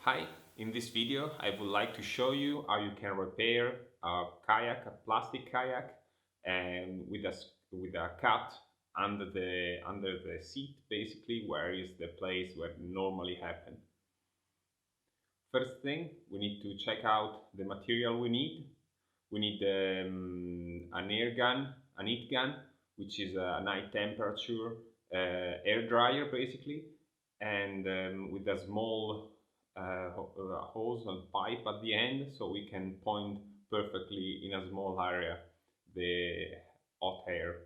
Hi, in this video I would like to show you how you can repair a kayak, a plastic kayak, and with a cut under the seat, basically where is the place where it normally happen. First thing, we need to check out the material we need. We need an air gun, an heat gun, which is a high temperature air dryer basically, and with a small hose and pipe at the end, so we can point perfectly in a small area the hot air.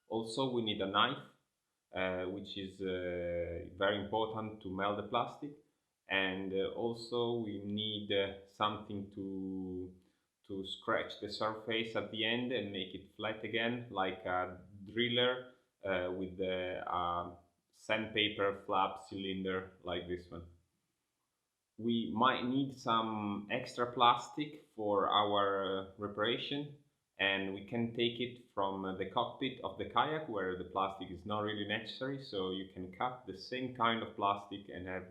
Also, we need a knife, which is very important to melt the plastic, and also we need something to scratch the surface at the end and make it flat again, like a driller with the sandpaper flap cylinder like this one. We might need some extra plastic for our reparation, and we can take it from the cockpit of the kayak where the plastic is not really necessary, so you can cut the same kind of plastic and have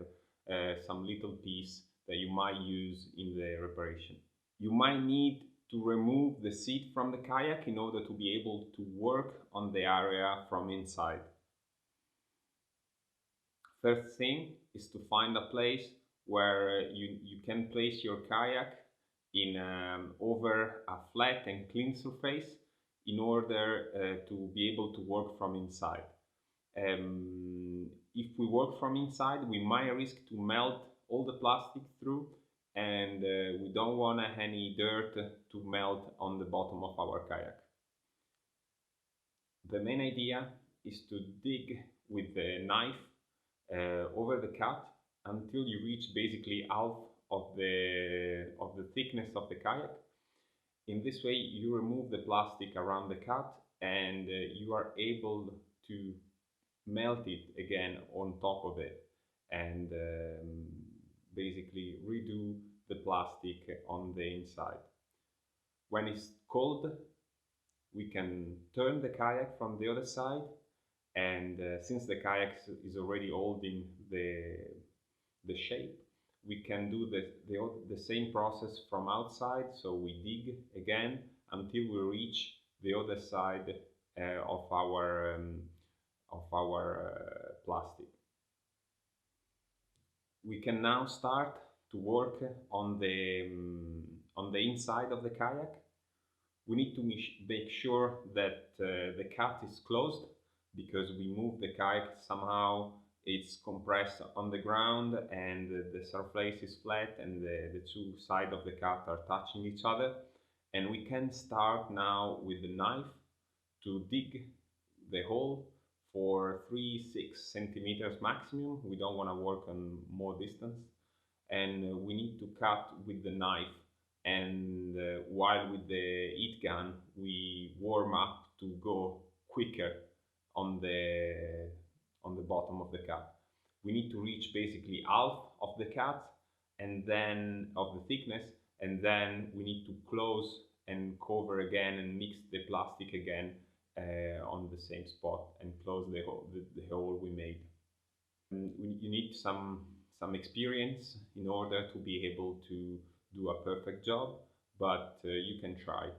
some little piece that you might use in the reparation. You might need to remove the seat from the kayak in order to be able to work on the area from inside. First thing is to find a place where you can place your kayak in over a flat and clean surface in order to be able to work from inside. If we work from inside, we might risk to melt all the plastic through, and we don't want any dirt to melt on the bottom of our kayak. The main idea is to dig with the knife over the cut until you reach basically half of the thickness of the kayak. In this way, you remove the plastic around the cut, and you are able to melt it again on top of it, and basically redo the plastic on the inside. When it's cold, we can turn the kayak from the other side, and since the kayak is already holding the shape, we can do the same process from outside. So we dig again until we reach the other side of our plastic. We can now start to work on the inside of the kayak. We need to make sure that the cut is closed, because we move the kayak somehow, it's compressed on the ground and the surface is flat and the two sides of the cut are touching each other. And we can start now with the knife to dig the hole for 3-6 centimeters maximum. We don't want to work on more distance, and we need to cut with the knife, and while with the heat gun we warm up to go quicker on the bottom of the cut. We need to reach basically half of the cut and then of the thickness, and then we need to close and cover again and mix the plastic again on the same spot and close the hole we made. You need some experience in order to be able to do a perfect job, but you can try.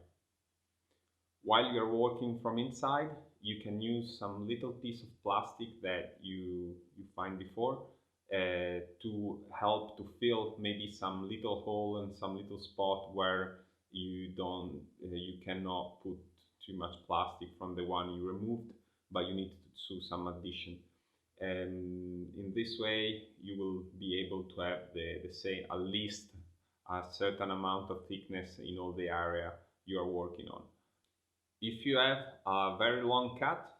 While you're working from inside, you can use some little piece of plastic that you find before to help to fill maybe some little hole and some little spot where you cannot put too much plastic from the one you removed, but you need to do some addition. And in this way, you will be able to have the same, at least a certain amount of thickness in all the area you are working on. If you have a very long cut,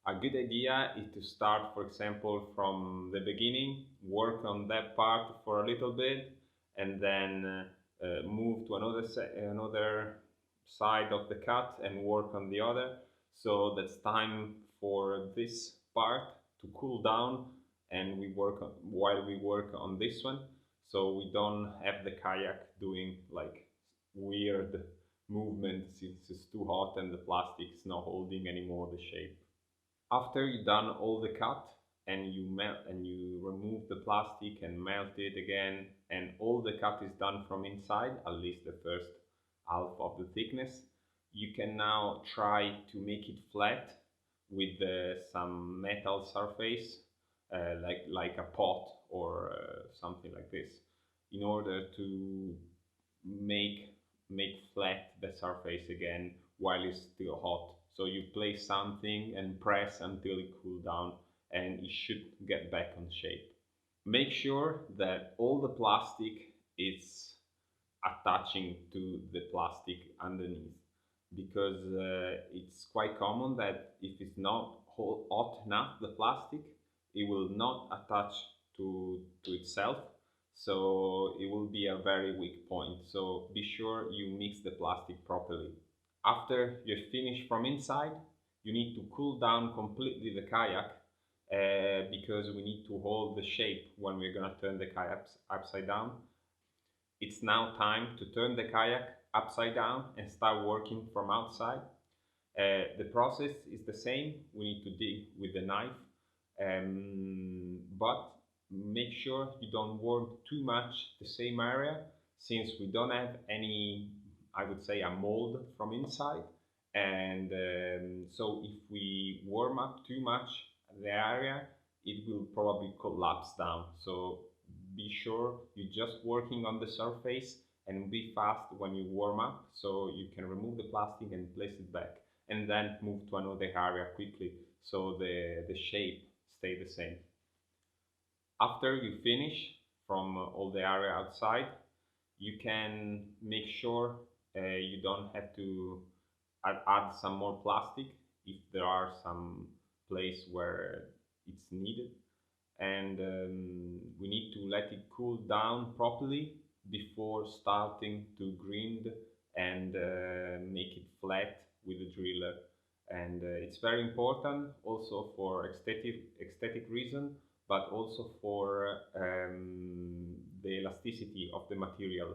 a good idea is to start, for example, from the beginning, work on that part for a little bit, and then move to another side of the cut and work on the other. So that's time for this part to cool down, and while we work on this one, so we don't have the kayak doing like weird movement since it's too hot and the plastic is not holding anymore the shape. After you've done all the cut and you melt and you remove the plastic and melt it again, and all the cut is done from inside, at least the first half of the thickness, you can now try to make it flat with some metal surface, like a pot or something like this, in order to make flat the surface again while it's still hot. So you place something and press until it cools down, and it should get back on shape. Make sure that all the plastic is attaching to the plastic underneath, because it's quite common that if it's not hot enough, the plastic, it will not attach to itself, so it will be a very weak point. So be sure you mix the plastic properly. After you're finished from inside, you need to cool down completely the kayak, because we need to hold the shape when we're gonna turn the kayak upside down. It's now time to turn the kayak upside down and start working from outside. The process is the same. We need to dig with the knife, but make sure you don't work too much the same area, since we don't have any, I would say, a mold from inside. And so if we warm up too much the area, it will probably collapse down. So be sure you're just working on the surface, and be fast when you warm up, so you can remove the plastic and place it back, and then move to another area quickly, so the shape stay the same. After you finish from all the area outside, you can make sure you don't have to add some more plastic if there are some place where it's needed. And we need to let it cool down properly before starting to grind and make it flat with a driller. And it's very important also for aesthetic reason, but also for the elasticity of the material.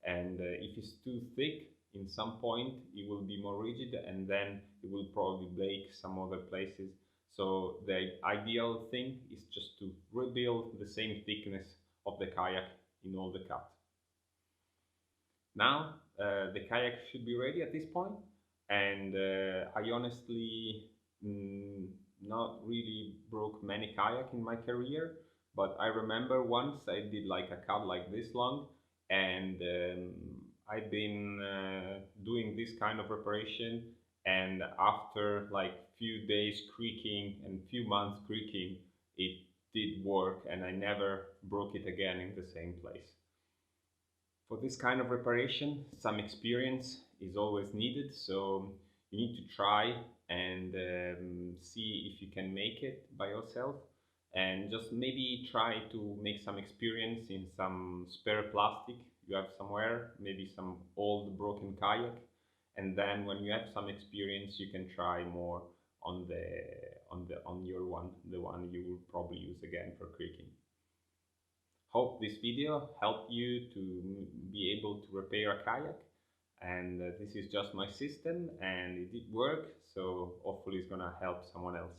And if it's too thick, in some point it will be more rigid, and then it will probably break some other places. So the ideal thing is just to rebuild the same thickness of the kayak in all the cuts. Now the kayak should be ready at this point, and I honestly not really broke many kayak in my career, but I remember once I did like a cut like this long, and I've been doing this kind of reparation, and after like few days creaking and few months creaking, it did work, and I never broke it again in the same place. For this kind of reparation, some experience is always needed, so you need to try and see if you can make it by yourself, and just maybe try to make some experience in some spare plastic you have somewhere, maybe some old broken kayak, and then when you have some experience, you can try more on your one, the one you will probably use again for creaking. Hope this video helped you to be able to repair a kayak, and this is just my system, and it did work, so hopefully it's gonna help someone else.